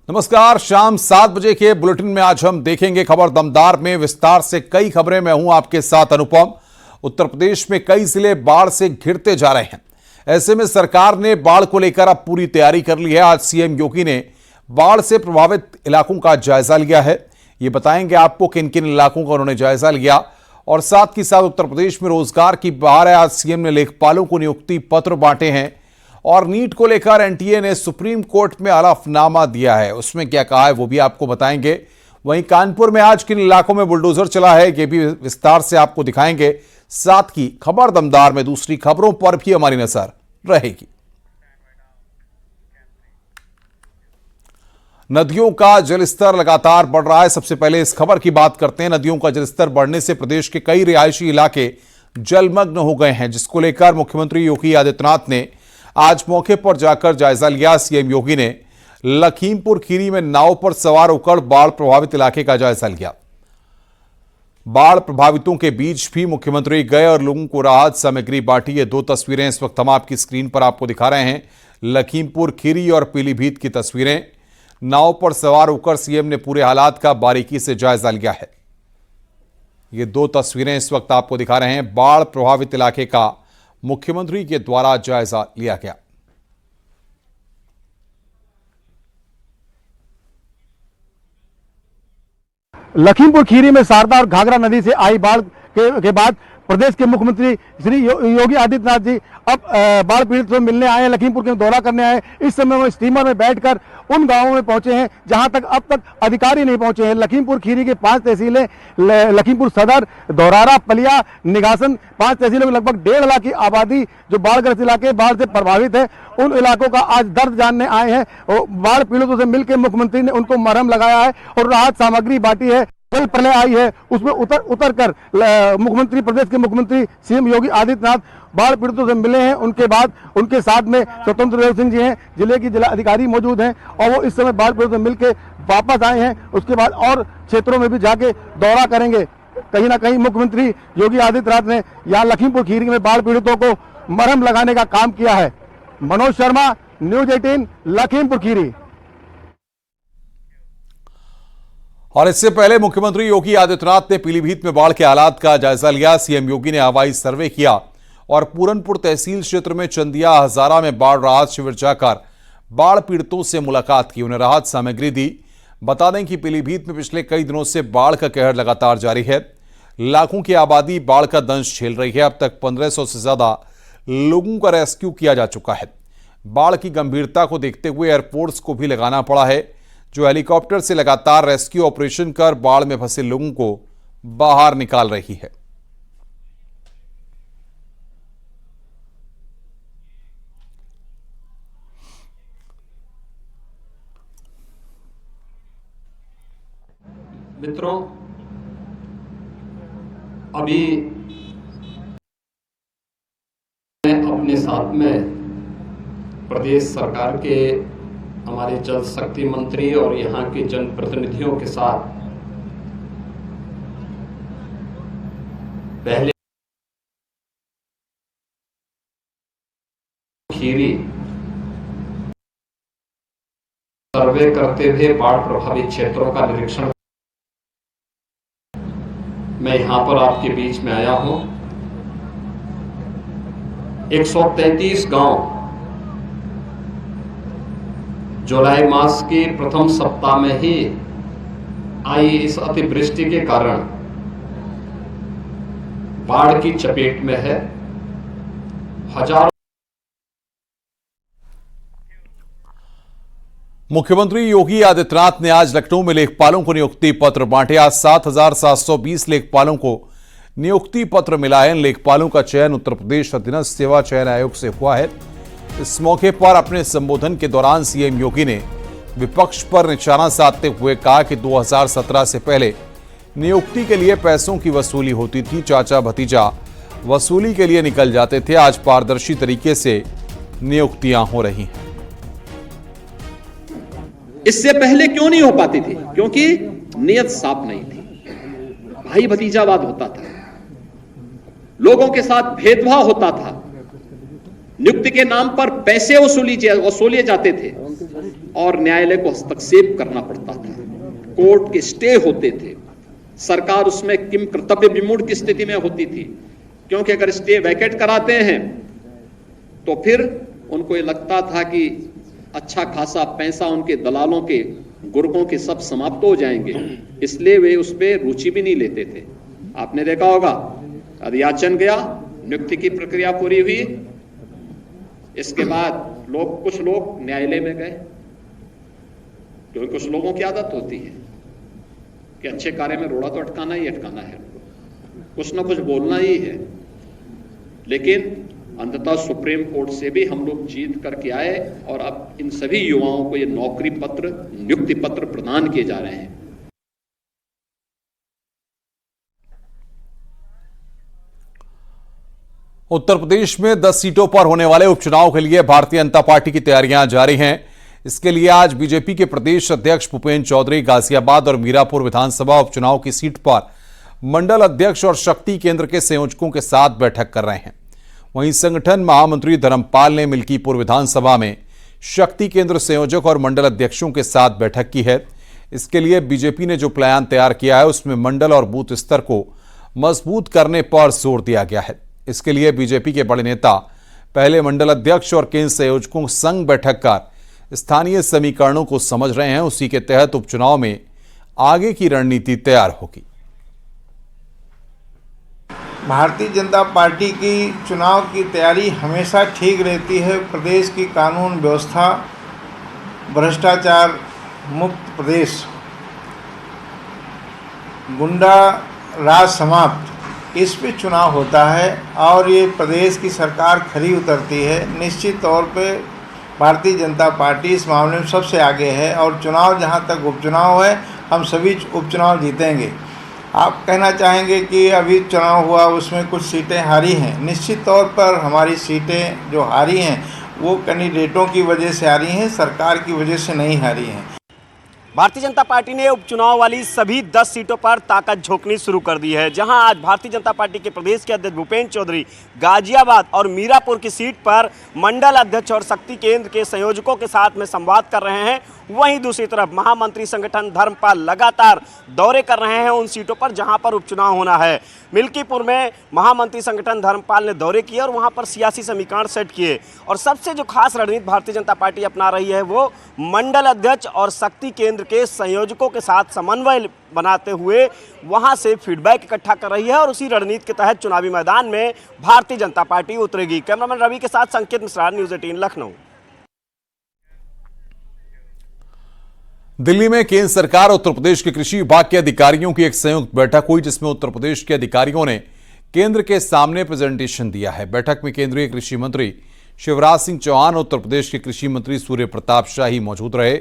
नमस्कार, शाम 7 बजे के बुलेटिन में आज हम देखेंगे खबर दमदार में विस्तार से कई खबरें। मैं हूं आपके साथ अनुपम। उत्तर प्रदेश में कई जिले बाढ़ से घिरते जा रहे हैं। ऐसे में सरकार ने बाढ़ को लेकर अब पूरी तैयारी कर ली है। आज सीएम योगी ने बाढ़ से प्रभावित इलाकों का जायजा लिया है। ये बताएंगे आपको किन किन इलाकों का उन्होंने जायजा लिया और साथ ही साथ उत्तर प्रदेश में रोजगार की बहार है। आज सीएम ने लेखपालों को नियुक्ति पत्र बांटे हैं और नीट को लेकर एनटीए ने सुप्रीम कोर्ट में हलफनामा दिया है। उसमें क्या कहा है वो भी आपको बताएंगे। वहीं कानपुर में आज किन इलाकों में बुलडोजर चला है ये भी विस्तार से आपको दिखाएंगे। साथ ही खबर दमदार में दूसरी खबरों पर भी हमारी नजर रहेगी। नदियों का जलस्तर लगातार बढ़ रहा है। सबसे पहले इस खबर की बात करते हैं। नदियों का जलस्तर बढ़ने से प्रदेश के कई रिहायशी इलाके जलमग्न हो गए हैं, जिसको लेकर मुख्यमंत्री योगी आदित्यनाथ ने आज मौके पर जाकर जायजा लिया। सीएम योगी ने लखीमपुर खीरी में नाव पर सवार होकर बाढ़ प्रभावित इलाके का जायजा लिया। बाढ़ प्रभावितों के बीच भी मुख्यमंत्री गए और लोगों को राहत सामग्री बांटी। ये दो तस्वीरें इस वक्त हम आपकी स्क्रीन पर आपको दिखा रहे हैं। लखीमपुर खीरी और पीलीभीत की तस्वीरें। नाव पर सवार होकर सीएम ने पूरे हालात का बारीकी से जायजा लिया है। ये दो तस्वीरें इस वक्त आपको दिखा रहे हैं। बाढ़ प्रभावित इलाके का मुख्यमंत्री के द्वारा जायजा लिया गया। लखीमपुर खीरी में शारदा और घाघरा नदी से आई बाढ़ के बाद प्रदेश के मुख्यमंत्री श्री योगी आदित्यनाथ जी अब बाढ़ पीड़ित से मिलने आए हैं, लखीमपुर के दौरा करने आए। इस समय वो स्टीमर में बैठकर उन गांवों में पहुंचे हैं जहां तक अब तक अधिकारी नहीं पहुंचे हैं। लखीमपुर खीरी के 5 तहसीलें लखीमपुर सदर, धौरारा, पलिया, निगासन, 5 तहसीलों में लगभग 1.5 लाख की आबादी जो बाढ़ग्रस्त इलाके बाढ़ से प्रभावित है, उन इलाकों का आज दर्द जानने आए हैं। और बाढ़ पीड़ितों से मिलकर मुख्यमंत्री ने उनको मरहम लगाया है और राहत सामग्री बांटी है। कल प्रलय आई है उसमें उतर कर मुख्यमंत्री, प्रदेश के मुख्यमंत्री सीएम योगी आदित्यनाथ बाढ़ पीड़ितों से मिले हैं। उनके बाद उनके साथ में स्वतंत्र देव सिंह जी हैं, जिले की जिला अधिकारी मौजूद हैं और वो इस समय बाढ़ पीड़ितों से मिलकर वापस आए हैं। उसके बाद और क्षेत्रों में भी जाके दौरा करेंगे। कहीं ना कहीं मुख्यमंत्री योगी आदित्यनाथ ने यहाँ लखीमपुर खीरी में बाढ़ पीड़ितों को मरहम लगाने का काम किया है। मनोज शर्मा, न्यूज 18, लखीमपुर खीरी। और इससे पहले मुख्यमंत्री योगी आदित्यनाथ ने पीलीभीत में बाढ़ के हालात का जायजा लिया। सीएम योगी ने हवाई सर्वे किया और पूरनपुर तहसील क्षेत्र में चंदिया, हजारा में बाढ़ राहत शिविर जाकर बाढ़ पीड़ितों से मुलाकात की, उन्हें राहत सामग्री दी। बता दें कि पीलीभीत में पिछले कई दिनों से बाढ़ का कहर लगातार जारी है। लाखों की आबादी बाढ़ का दंश झेल रही है। अब तक 1500 से ज्यादा लोगों का रेस्क्यू किया जा चुका है। बाढ़ की गंभीरता को देखते हुए एयरफोर्स को भी लगाना पड़ा है, जो हेलीकॉप्टर से लगातार रेस्क्यू ऑपरेशन कर बाढ़ में फंसे लोगों को बाहर निकाल रही है। मित्रों, अभी मैं अपने साथ में प्रदेश सरकार के हमारे जल शक्ति मंत्री और यहाँ के जनप्रतिनिधियों के साथ पहले खीरी सर्वे करते हुए बाढ़ प्रभावित क्षेत्रों का निरीक्षण मैं यहाँ पर आपके बीच में आया हूँ। 133 गांव जुलाई मास के प्रथम सप्ताह में ही आई इस अतिवृष्टि के कारण बाढ़ की चपेट में है। हजारों मुख्यमंत्री योगी आदित्यनाथ ने आज लखनऊ में लेखपालों को नियुक्ति पत्र बांटे। आज 7,720 लेखपालों को नियुक्ति पत्र मिला है। इन लेखपालों का चयन उत्तर प्रदेश अधीनस्थ सेवा चयन आयोग से हुआ है। इस मौके पर अपने संबोधन के दौरान सीएम योगी ने विपक्ष पर निशाना साधते हुए कहा कि 2017 से पहले नियुक्ति के लिए पैसों की वसूली होती थी, चाचा भतीजा वसूली के लिए निकल जाते थे। आज पारदर्शी तरीके से नियुक्तियां हो रही हैं। इससे पहले क्यों नहीं हो पाती थी? क्योंकि नियत साफ नहीं थी, भाई भतीजावाद होता था, लोगों के साथ भेदभाव होता था, नियुक्ति के नाम पर पैसे वसूले जाते थे और न्यायालय को हस्तक्षेप करना पड़ता था, कोर्ट के स्टे होते थे, सरकार उसमें किम कर्तव्य विमूढ़ की स्थिति में होती थी, क्योंकि अगर स्टे वैकेट कराते हैं तो फिर उनको ये लगता था कि अच्छा खासा पैसा उनके दलालों के, गुर्गों के सब समाप्त हो जाएंगे, इसलिए वे उस पर रुचि भी नहीं लेते थे। आपने देखा होगा, अधियाचन गया, नियुक्ति की प्रक्रिया पूरी हुई, इसके बाद कुछ लोग न्यायालय में गए, क्योंकि कुछ लोगों की आदत होती है कि अच्छे कार्य में रोड़ा तो अटकाना ही अटकाना है, कुछ ना कुछ बोलना ही है। लेकिन अंततः सुप्रीम कोर्ट से भी हम लोग जीत करके आए और अब इन सभी युवाओं को ये नौकरी पत्र, नियुक्ति पत्र प्रदान किए जा रहे हैं। उत्तर प्रदेश में 10 सीटों पर होने वाले उपचुनाव के लिए भारतीय जनता पार्टी की तैयारियां जारी हैं। इसके लिए आज बीजेपी के प्रदेश अध्यक्ष भूपेंद्र चौधरी गाजियाबाद और मीरापुर विधानसभा उपचुनाव की सीट पर मंडल अध्यक्ष और शक्ति केंद्र के संयोजकों के साथ बैठक कर रहे हैं। वहीं संगठन महामंत्री धर्मपाल ने मिल्कीपुर विधानसभा में शक्ति केंद्र संयोजक और मंडल अध्यक्षों के साथ बैठक की है। इसके लिए बीजेपी ने जो प्लान तैयार किया है उसमें मंडल और बूथ स्तर को मजबूत करने पर जोर दिया गया है। इसके लिए बीजेपी के बड़े नेता पहले मंडल अध्यक्ष और केंद्र संयोजकों संग बैठक कर स्थानीय समीकरणों को समझ रहे हैं। उसी के तहत उपचुनाव में आगे की रणनीति तैयार होगी। भारतीय जनता पार्टी की चुनाव की तैयारी हमेशा ठीक रहती है। प्रदेश की कानून व्यवस्था, भ्रष्टाचार मुक्त प्रदेश, गुंडा राज समाप्त, इस पे चुनाव होता है और ये प्रदेश की सरकार खरी उतरती है। निश्चित तौर पे भारतीय जनता पार्टी इस मामले में सबसे आगे है और चुनाव, जहाँ तक उपचुनाव है, हम सभी उपचुनाव जीतेंगे। आप कहना चाहेंगे कि अभी चुनाव हुआ उसमें कुछ सीटें हारी हैं। निश्चित तौर पर हमारी सीटें जो हारी हैं वो कैंडिडेटों की वजह से हारी हैं, सरकार की वजह से नहीं हारी हैं। भारतीय जनता पार्टी ने उपचुनाव वाली सभी 10 सीटों पर ताकत झोंकनी शुरू कर दी है। जहां आज भारतीय जनता पार्टी के प्रदेश के अध्यक्ष भूपेंद्र चौधरी गाजियाबाद और मीरापुर की सीट पर मंडल अध्यक्ष और शक्ति केंद्र के संयोजकों के साथ में संवाद कर रहे हैं, वहीं दूसरी तरफ महामंत्री संगठन धर्मपाल लगातार दौरे कर रहे हैं उन सीटों पर जहां पर उपचुनाव होना है। मिल्कीपुर में महामंत्री संगठन धर्मपाल ने दौरे किए और वहां पर सियासी समीकरण सेट किए और सबसे जो खास रणनीति भारतीय जनता पार्टी अपना रही है वो मंडल अध्यक्ष और शक्ति केंद्र के संयोजकों के साथ समन्वय बनाते हुए वहां से फीडबैक इकट्ठा कर रही है और उसी रणनीति के तहत चुनावी मैदान में भारतीय जनता पार्टी उतरेगी। कैमरामैन रवि के साथ संकेत मिश्रा, न्यूज़ 18 लखनऊ। दिल्ली में केंद्र सरकार और उत्तर प्रदेश के कृषि विभाग के अधिकारियों की एक संयुक्त बैठक हुई, जिसमें उत्तर प्रदेश के अधिकारियों ने केंद्र के सामने प्रेजेंटेशन दिया है। बैठक में केंद्रीय कृषि मंत्री शिवराज सिंह चौहान और उत्तर प्रदेश के कृषि मंत्री सूर्य प्रताप शाही मौजूद रहे।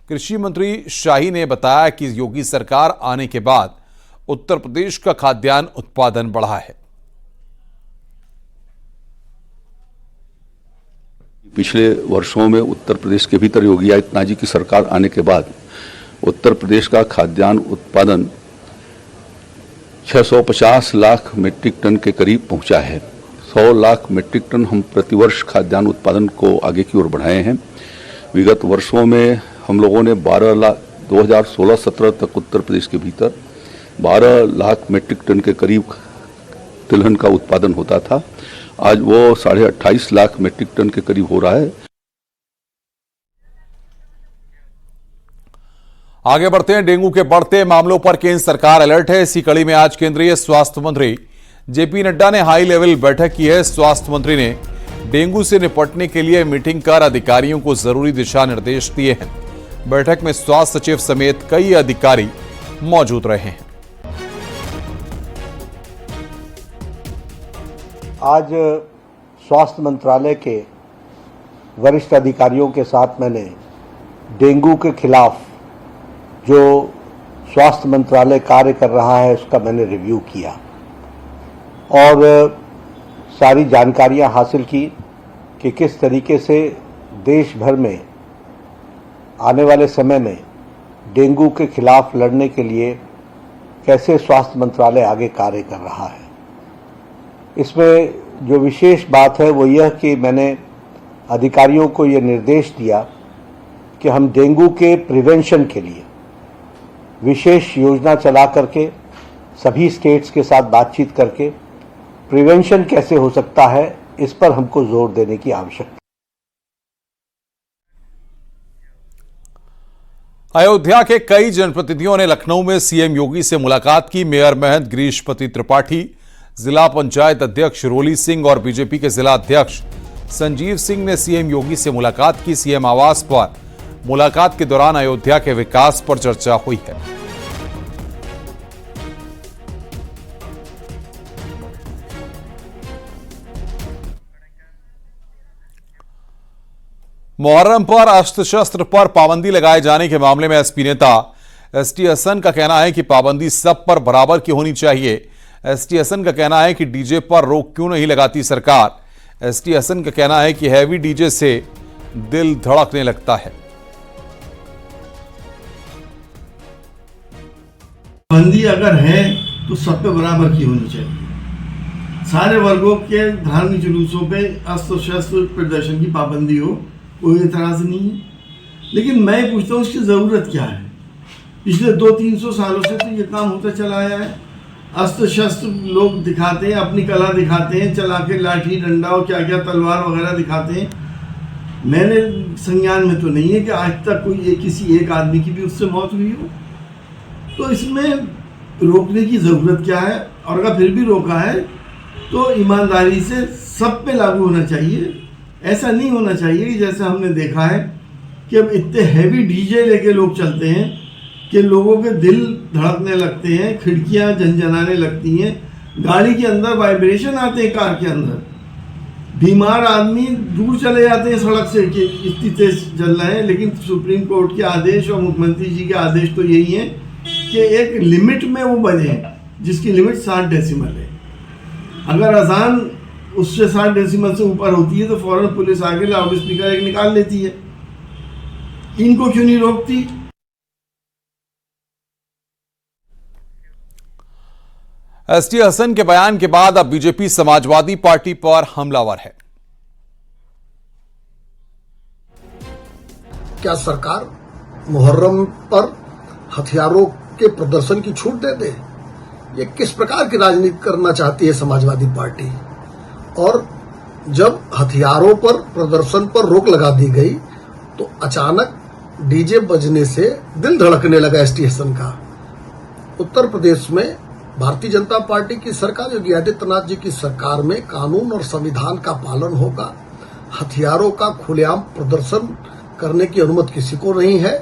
कृषि मंत्री शाही ने बताया कि योगी सरकार आने के बाद उत्तर प्रदेश का खाद्यान्न उत्पादन बढ़ा है। पिछले वर्षों में उत्तर प्रदेश के भीतर योगी आदित्यनाथ जी की सरकार आने के बाद उत्तर प्रदेश का खाद्यान्न उत्पादन 650 लाख मीट्रिक टन के करीब पहुंचा है। 100 लाख मीट्रिक टन हम प्रतिवर्ष खाद्यान्न उत्पादन को आगे की ओर बढ़ाए हैं। विगत वर्षों में हम लोगों ने 2016-17 तक उत्तर प्रदेश के भीतर 12 लाख मीट्रिक टन के करीब तिलहन का उत्पादन होता था। आज वो 28.5 लाख मीट्रिक टन के करीब हो रहा है। आगे बढ़ते हैं। डेंगू के बढ़ते मामलों पर केंद्र सरकार अलर्ट है। इसी कड़ी में आज केंद्रीय स्वास्थ्य मंत्री जेपी नड्डा ने हाई लेवल बैठक की है। स्वास्थ्य मंत्री ने डेंगू से निपटने के लिए मीटिंग कर अधिकारियों को जरूरी दिशा निर्देश दिए हैं। बैठक में स्वास्थ्य सचिव समेत कई अधिकारी मौजूद रहे हैं। आज स्वास्थ्य मंत्रालय के वरिष्ठ अधिकारियों के साथ मैंने डेंगू के खिलाफ जो स्वास्थ्य मंत्रालय कार्य कर रहा है उसका मैंने रिव्यू किया और सारी जानकारियां हासिल की कि किस तरीके से देश भर में आने वाले समय में डेंगू के खिलाफ लड़ने के लिए कैसे स्वास्थ्य मंत्रालय आगे कार्य कर रहा है। इसमें जो विशेष बात है वो यह कि मैंने अधिकारियों को ये निर्देश दिया कि हम डेंगू के प्रिवेंशन के लिए विशेष योजना चला करके सभी स्टेट्स के साथ बातचीत करके प्रिवेंशन कैसे हो सकता है इस पर हमको जोर देने की आवश्यकता है। अयोध्या के कई जनप्रतिनिधियों ने लखनऊ में सीएम योगी से मुलाकात की। मेयर महंत गिरीशपति त्रिपाठी, जिला पंचायत अध्यक्ष रोली सिंह और बीजेपी के जिला अध्यक्ष संजीव सिंह ने सीएम योगी से मुलाकात की। सीएम आवास पर मुलाकात के दौरान अयोध्या के विकास पर चर्चा हुई है। मुहर्रम पर अस्त्र शस्त्र पर पाबंदी लगाए जाने के मामले में एसपी नेता एसटी हसन का कहना है कि पाबंदी सब पर बराबर की होनी चाहिए। एसटी हसन का कहना है कि डीजे पर रोक क्यों नहीं लगाती सरकार। एसटी हसन का कहना है कि हैवी डीजे से दिल धड़कने लगता है। पाबंदी अगर है तो सब पे बराबर की होनी चाहिए। सारे वर्गों के धार्मिक जुलूसों पे अस्त्र शस्त्र प्रदर्शन की पाबंदी हो, कोई एतराज नहीं है। लेकिन मैं पूछता हूँ इसकी ज़रूरत क्या है। पिछले 200-300 सालों से तो ये काम होता चला आया है। अस्त्र शस्त्र लोग दिखाते हैं, अपनी कला दिखाते हैं, चला के लाठी डंडा और क्या क्या तलवार वगैरह दिखाते हैं। मैंने संज्ञान में तो नहीं है कि आज तक कोई किसी एक आदमी की भी उससे मौत हुई हो। तो इसमें रोकने की ज़रूरत क्या है, और अगर फिर भी रोका है तो ईमानदारी से सब पे लागू होना चाहिए। ऐसा नहीं होना चाहिए कि जैसे हमने देखा है कि अब इतने हैवी डीजे लेके लोग चलते हैं कि लोगों के दिल धड़कने लगते हैं, खिड़कियां झनझनाने लगती हैं, गाड़ी के अंदर वाइब्रेशन आते हैं, कार के अंदर बीमार आदमी दूर चले जाते हैं सड़क से कि इतनी तेज चल रहे हैं। लेकिन सुप्रीम कोर्ट के आदेश और मुख्यमंत्री जी के आदेश तो यही है कि एक लिमिट में वो बजे, जिसकी लिमिट 60 डेसिमल है। अगर अजान उससे 60 डेसिमल से ऊपर होती है तो फौरन पुलिस आके लाउड स्पीकर एक निकाल लेती है। इनको क्यों नहीं रोकती? एसटी हसन के बयान के बाद अब बीजेपी समाजवादी पार्टी पर हमलावर है। क्या सरकार मुहर्रम पर हथियारों के प्रदर्शन की छूट दे दे? ये किस प्रकार की राजनीति करना चाहती है समाजवादी पार्टी? और जब हथियारों पर प्रदर्शन पर रोक लगा दी गई तो अचानक डीजे बजने से दिल धड़कने लगा एसटी हसन का। उत्तर प्रदेश में भारतीय जनता पार्टी की सरकार, योगी आदित्यनाथ जी की सरकार में कानून और संविधान का पालन होगा। हथियारों का खुलेआम प्रदर्शन करने की अनुमति किसी को नहीं है।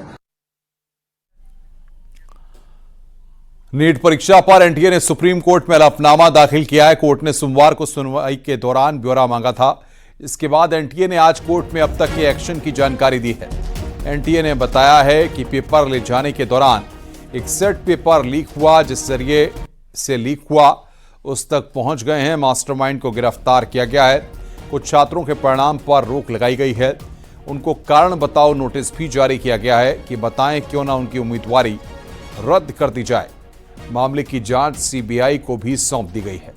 नीट परीक्षा पर एनटीए ने सुप्रीम कोर्ट में हलफनामा दाखिल किया है। कोर्ट ने सोमवार को सुनवाई के दौरान ब्यौरा मांगा था। इसके बाद एनटीए ने आज कोर्ट में अब तक के एक्शन की जानकारी दी है। एनटीए ने बताया है कि पेपर ले जाने के दौरान एक सेट पेपर लीक हुआ, जिस जरिए से लीक हुआ उस तक पहुंच गए हैं। मास्टरमाइंड को गिरफ्तार किया गया है। कुछ छात्रों के परिणाम पर रोक लगाई गई है। उनको कारण बताओ नोटिस भी जारी किया गया है कि बताएं क्यों ना उनकी उम्मीदवारी रद्द कर दी जाए। मामले की जांच सीबीआई को भी सौंप दी गई है।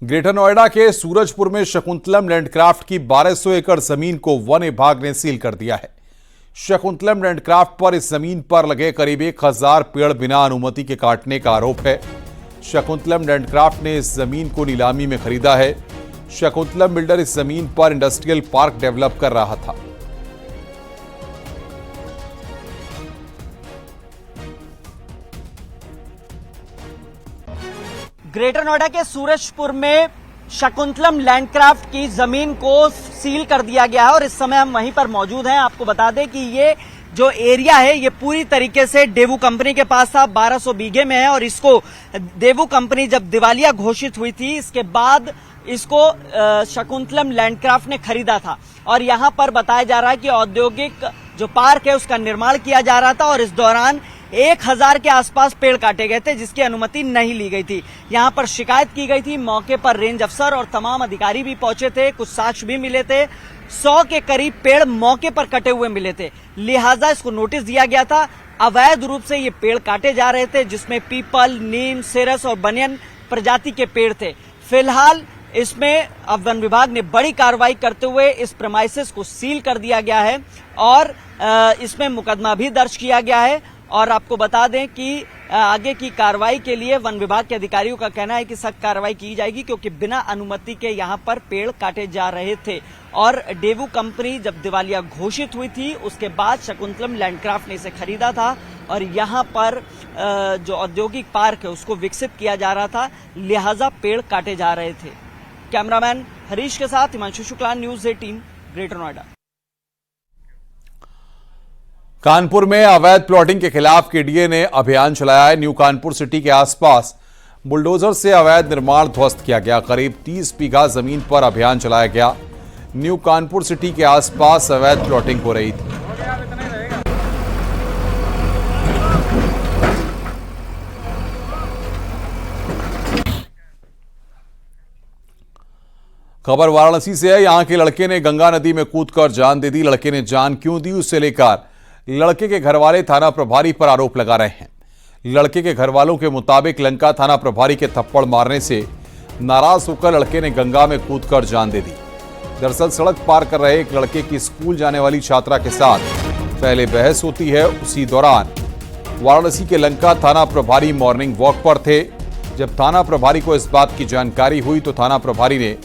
ग्रेटर नोएडा के सूरजपुर में शकुंतलम लैंडक्राफ्ट की 1200 एकड़ जमीन को वन विभाग ने सील कर दिया है। शकुंतलम लैंडक्राफ्ट पर इस जमीन पर लगे करीब 1000 पेड़ बिना अनुमति के काटने का आरोप है। शकुंतलम लैंडक्राफ्ट ने इस जमीन को नीलामी में खरीदा है। शकुंतलम बिल्डर इस जमीन पर इंडस्ट्रियल पार्क डेवलप कर रहा था। ग्रेटर नोएडा के सूरजपुर में शकुंतलम लैंडक्राफ्ट की जमीन को सील कर दिया गया है और इस समय हम वहीं पर मौजूद हैं। आपको बता दें कि ये जो एरिया है ये पूरी तरीके से डेवू कंपनी के पास था, 1200 बीघे में है और इसको डेवू कंपनी जब दिवालिया घोषित हुई थी इसके बाद इसको शकुंतलम लैंडक्राफ्ट ने खरीदा था। और यहां पर बताया जा रहा है कि औद्योगिक जो पार्क है उसका निर्माण किया जा रहा था और इस दौरान 1000 के आसपास पेड़ काटे गए थे जिसकी अनुमति नहीं ली गई थी। यहां पर शिकायत की गई थी। मौके पर रेंज अफसर और तमाम अधिकारी भी पहुंचे थे, कुछ साक्ष्य भी मिले थे। 100 के करीब पेड़ मौके पर कटे हुए मिले थे, लिहाजा इसको नोटिस दिया गया था। अवैध रूप से ये पेड़ काटे जा रहे थे जिसमें पीपल, नीम, सिरस और बनियन प्रजाति के पेड़ थे। फिलहाल इसमें अब वन विभाग ने बड़ी कार्रवाई करते हुए इस प्रेमाइसेस को सील कर दिया गया है और इसमें मुकदमा भी दर्ज किया गया है। और आपको बता दें कि आगे की कार्रवाई के लिए वन विभाग के अधिकारियों का कहना है कि सख्त कार्रवाई की जाएगी, क्योंकि बिना अनुमति के यहां पर पेड़ काटे जा रहे थे। और डेवू कंपनी जब दिवालिया घोषित हुई थी उसके बाद शकुंतलम लैंडक्राफ्ट ने इसे खरीदा था और यहां पर जो औद्योगिक पार्क है उसको विकसित किया जा रहा था, लिहाजा पेड़ काटे जा रहे थे। कैमरामैन हरीश के साथ हिमांशु शुक्ला, न्यूज़ 18, ग्रेटर नोएडा। कानपुर में अवैध प्लॉटिंग के खिलाफ केडीए ने अभियान चलाया है। न्यू कानपुर सिटी के आसपास बुलडोजर से अवैध निर्माण ध्वस्त किया गया। करीब 30 बीघा जमीन पर अभियान चलाया गया। न्यू कानपुर सिटी के आसपास अवैध प्लॉटिंग हो रही थी। खबर वाराणसी से है। यहां के लड़के ने गंगा नदी में कूदकर जान दे दी। लड़के ने जान क्यों दी, उसे लेकर लड़के के घरवाले थाना प्रभारी पर आरोप लगा रहे हैं। लड़के के घरवालों के मुताबिक लंका थाना प्रभारी के थप्पड़ मारने से नाराज होकर लड़के ने गंगा में कूदकर जान दे दी। दरअसल सड़क पार कर रहे एक लड़के की स्कूल जाने वाली छात्रा के साथ पहले बहस होती है। उसी दौरान वाराणसी के लंका थाना प्रभारी मॉर्निंग वॉक पर थे। जब थाना प्रभारी को इस बात की जानकारी हुई तो थाना प्रभारी ने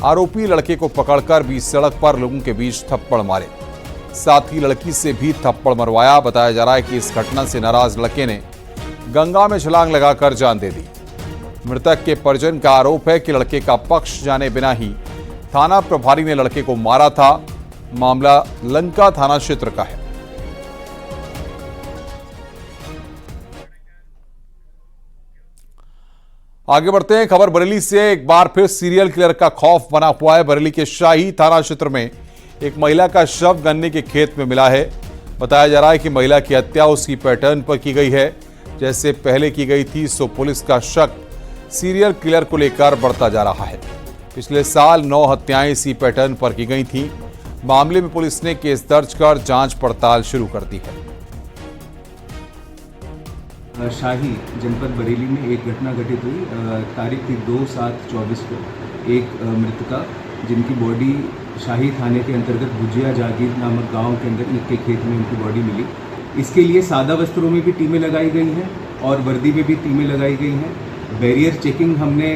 आरोपी लड़के को पकड़कर बीच सड़क पर लोगों के बीच थप्पड़ मारे, साथ ही लड़की से भी थप्पड़ मरवाया। बताया जा रहा है कि इस घटना से नाराज लड़के ने गंगा में छलांग लगाकर जान दे दी। मृतक के परिजन का आरोप है कि लड़के का पक्ष जाने बिना ही थाना प्रभारी ने लड़के को मारा था। मामला लंका थाना क्षेत्र का है। आगे बढ़ते हैं। खबर बरेली से। एक बार फिर सीरियल किलर का खौफ बना हुआ है। बरेली के शाही थाना क्षेत्र में एक महिला का शव गन्ने के खेत में मिला है। बताया जा रहा है कि महिला की हत्या उसी पैटर्न पर की गई है जैसे पहले की गई थी। सो पुलिस का शक सीरियल किलर को लेकर बढ़ता जा रहा है। पिछले साल 9 हत्याएं इसी पैटर्न पर की गई थीं। मामले में पुलिस ने केस दर्ज कर जांच पड़ताल शुरू कर दी है। शाही जनपद बरेली में एक घटना घटित हुई। तारीख थी 2/7/24 को एक मृतका जिनकी बॉडी शाही थाने के अंतर्गत भुजिया जागीर नामक गांव के अंदर ईख के खेत में उनकी बॉडी मिली। इसके लिए सादा वस्त्रों में भी टीमें लगाई गई हैं और वर्दी में भी टीमें लगाई गई हैं। बैरियर चेकिंग हमने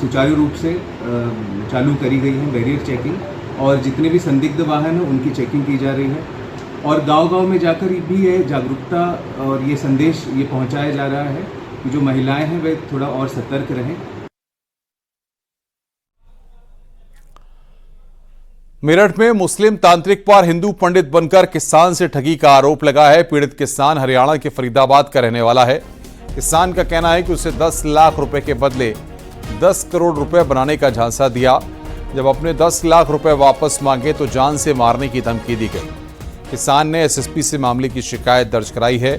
सुचारू रूप से चालू करी गई है। बैरियर चेकिंग और जितने भी संदिग्ध वाहन हैं उनकी चेकिंग की जा रही है और गांव-गांव में जाकर भी ये जागरूकता और ये संदेश ये पहुंचाया जा रहा है कि जो महिलाएं हैं वे थोड़ा और सतर्क रहें। मेरठ में मुस्लिम तांत्रिक पर हिंदू पंडित बनकर किसान से ठगी का आरोप लगा है। पीड़ित किसान हरियाणा के फरीदाबाद का रहने वाला है। किसान का कहना है कि उसे 10 लाख रुपए के बदले 10 करोड़ रुपए बनाने का झांसा दिया। जब अपने 10 लाख रुपए वापस मांगे तो जान से मारने की धमकी दी गई। किसान ने एसएसपी से मामले की शिकायत दर्ज कराई है।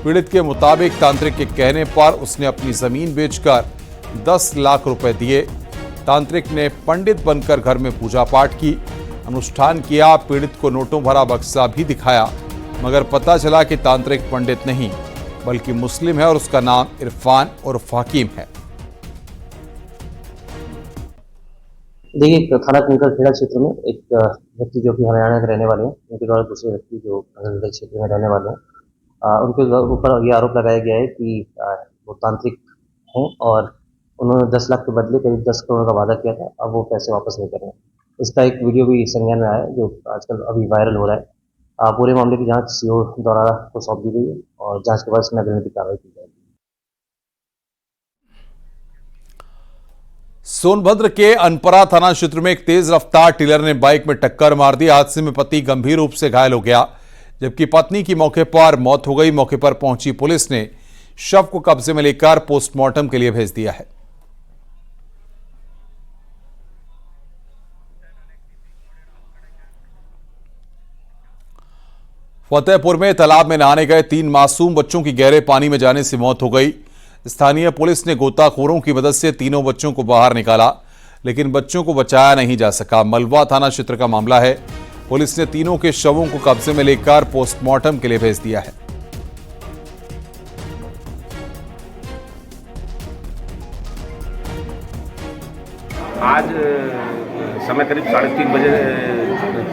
पीड़ित के मुताबिक तांत्रिक के कहने पर उसने अपनी जमीन बेचकर 10 लाख रुपए दिए। तांत्रिक ने पंडित बनकर घर में पूजा पाठ की, अनुष्ठान किया। पीड़ित को नोटों भरा बक्सा भी दिखाया, मगर पता चला कि तांत्रिक पंडित नहीं बल्कि मुस्लिम है और उसका नाम इरफान उर्फ हकीम है। देखिए, थाना कंकड़खेड़ा क्षेत्र में एक व्यक्ति जो कि हरियाणा के रहने वाले हैं, उनके द्वारा दूसरे व्यक्ति जो कंकड़खेड़ा क्षेत्र में रहने वाले हैं उनके ऊपर ये आरोप लगाया गया है कि वो तांत्रिक हैं और उन्होंने 10 लाख के बदले करीब 10 करोड़ का वादा किया था। अब वो पैसे वापस नहीं कर रहे हैं। इसका एक वीडियो भी संज्ञान में आया है जो आजकल अभी वायरल हो रहा है। पूरे मामले की जांच सीओ द्वारा को सौंप दी गई है और जांच के बाद इसमें अग्रिम कार्रवाई की जाएगी। सोनभद्र के अनपरा थाना क्षेत्र में एक तेज रफ्तार टिलर ने बाइक में टक्कर मार दी। हादसे में पति गंभीर रूप से घायल हो गया, जबकि पत्नी की मौके पर मौत हो गई। मौके पर पहुंची पुलिस ने शव को कब्जे में लेकर पोस्टमार्टम के लिए भेज दिया है। फतेहपुर में तालाब में नहाने गए 3 मासूम बच्चों की गहरे पानी में जाने से मौत हो गई। स्थानीय पुलिस ने गोताखोरों की मदद से तीनों बच्चों को बाहर निकाला, लेकिन बच्चों को बचाया नहीं जा सका। मलवा थाना क्षेत्र का मामला है। पुलिस ने तीनों के शवों को कब्जे में लेकर पोस्टमार्टम के लिए भेज दिया है। आज समय करीब 3:30 बजे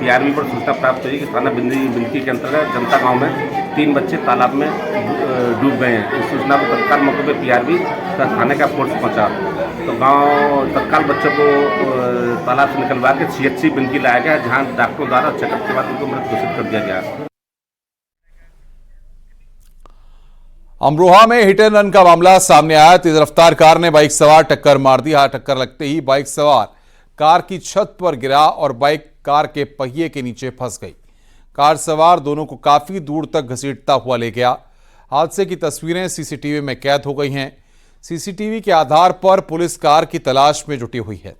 पीआरवी पर सूचना प्राप्त हुई कि थाना बिंदकी के अंतर्गत जनता गांव में 3 बच्चे तालाब में डूब गए हैं। इस सूचना पर तत्काल मौके पर पीआरवी थाने का फोर्स पहुंचा, तो गांव तत्काल बच्चों को तालाब से निकलवा के सीएचसी बिंदकी लाया गया, जहां डॉक्टरों द्वारा चेकअप के बाद उनको मृत घोषित कर दिया गया। अमरोहा में हिट एंड रन का मामला सामने आया। तेज रफ्तार कार ने बाइक सवार टक्कर मार दी। टक्कर लगते ही बाइक सवार कार की छत पर गिरा और बाइक कार के पहिए के नीचे फंस गई। कार सवार दोनों को काफी दूर तक घसीटता हुआ ले गया। हादसे की तस्वीरें सीसीटीवी में कैद हो गई हैं। सीसीटीवी के आधार पर पुलिस कार की तलाश में जुटी हुई है।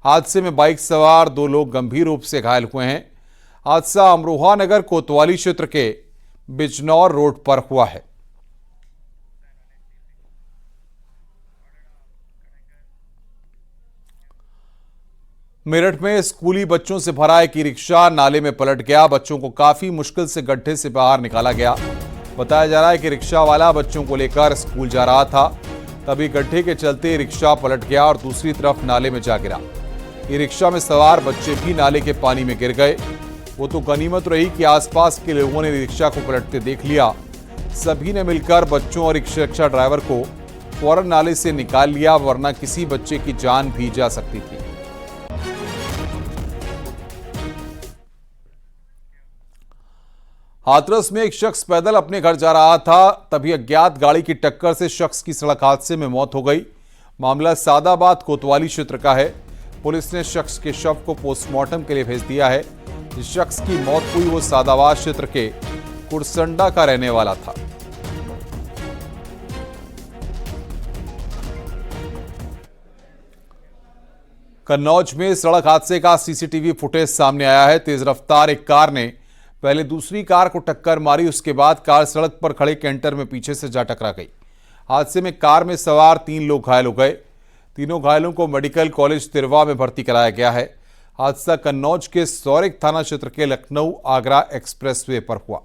हादसे में बाइक सवार 2 लोग गंभीर रूप से घायल हुए हैं। हादसा अमरोहा नगर कोतवाली क्षेत्र के बिजनौर रोड पर हुआ है। मेरठ में स्कूली बच्चों से भरा एक ई-रिक्शा नाले में पलट गया। बच्चों को काफी मुश्किल से गड्ढे से बाहर निकाला गया। बताया जा रहा है कि रिक्शा वाला बच्चों को लेकर स्कूल जा रहा था, तभी गड्ढे के चलते रिक्शा पलट गया और दूसरी तरफ नाले में जा गिरा। ई-रिक्शा में सवार बच्चे भी नाले के पानी में गिर गए। वो तो गनीमत रही कि आसपास के लोगों ने रिक्शा को पलटते देख लिया। सभी ने मिलकर बच्चों और रिक्शा ड्राइवर को फौरन नाले से निकाल लिया, वरना किसी बच्चे की जान भी जा सकती थी। हाथरस में एक शख्स पैदल अपने घर जा रहा था, तभी अज्ञात गाड़ी की टक्कर से शख्स की सड़क हादसे में मौत हो गई। मामला सादाबाद कोतवाली क्षेत्र का है। पुलिस ने शख्स के शव को पोस्टमार्टम के लिए भेज दिया है। जिस शख्स की मौत हुई वो सादाबाद क्षेत्र के कुरसंडा का रहने वाला था। कन्नौज में सड़क हादसे का सीसीटीवी फुटेज सामने आया है। तेज रफ्तार एक कार ने पहले दूसरी कार को टक्कर मारी, उसके बाद कार सड़क पर खड़े कैंटर में पीछे से जा टकरा गई। हादसे में कार में सवार 3 लोग घायल हो गए। तीनों घायलों को मेडिकल कॉलेज तिरवा में भर्ती कराया गया है। हादसा कन्नौज के सौरिक थाना क्षेत्र के लखनऊ आगरा एक्सप्रेसवे पर हुआ।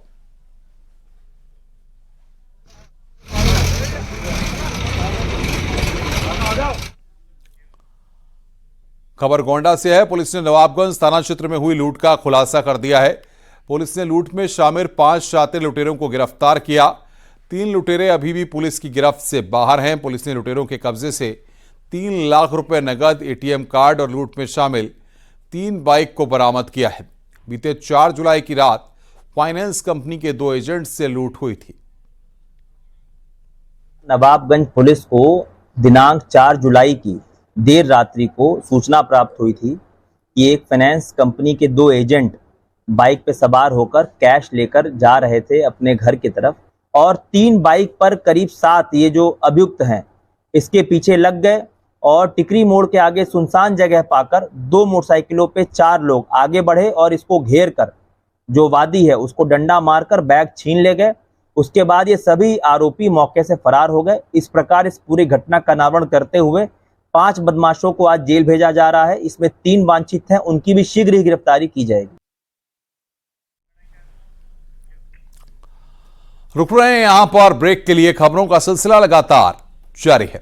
खबर गोंडा से है। पुलिस ने नवाबगंज थाना क्षेत्र में हुई लूट का खुलासा कर दिया है। पुलिस ने लूट में शामिल 5 शातिर लुटेरों को गिरफ्तार किया। 3 लुटेरे अभी भी पुलिस की गिरफ्त से बाहर हैं। पुलिस ने लुटेरों के कब्जे से 3 लाख रुपए नगद, एटीएम कार्ड और लूट में शामिल 3 बाइक को बरामद किया है। बीते 4 जुलाई की रात फाइनेंस कंपनी के 2 एजेंट से लूट हुई थी। नवाबगंज पुलिस को दिनांक 4 जुलाई की देर रात्रि को सूचना प्राप्त हुई थी कि एक फाइनेंस कंपनी के 2 एजेंट बाइक पे सवार होकर कैश लेकर जा रहे थे अपने घर की तरफ, और 3 बाइक पर करीब 7 ये जो अभियुक्त हैं इसके पीछे लग गए और टिकरी मोड़ के आगे सुनसान जगह पाकर 2 मोटरसाइकिलों पे 4 लोग आगे बढ़े और इसको घेर कर जो वादी है उसको डंडा मारकर बैग छीन ले गए। उसके बाद ये सभी आरोपी मौके से फरार हो गए। इस प्रकार इस पूरी घटना का अनावरण करते हुए 5 बदमाशों को आज जेल भेजा जा रहा है। इसमें 3 वांछित हैं, उनकी भी शीघ्र ही गिरफ्तारी की जाएगी। रुक रहे हैं यहां पर ब्रेक के लिए। खबरों का सिलसिला लगातार जारी है।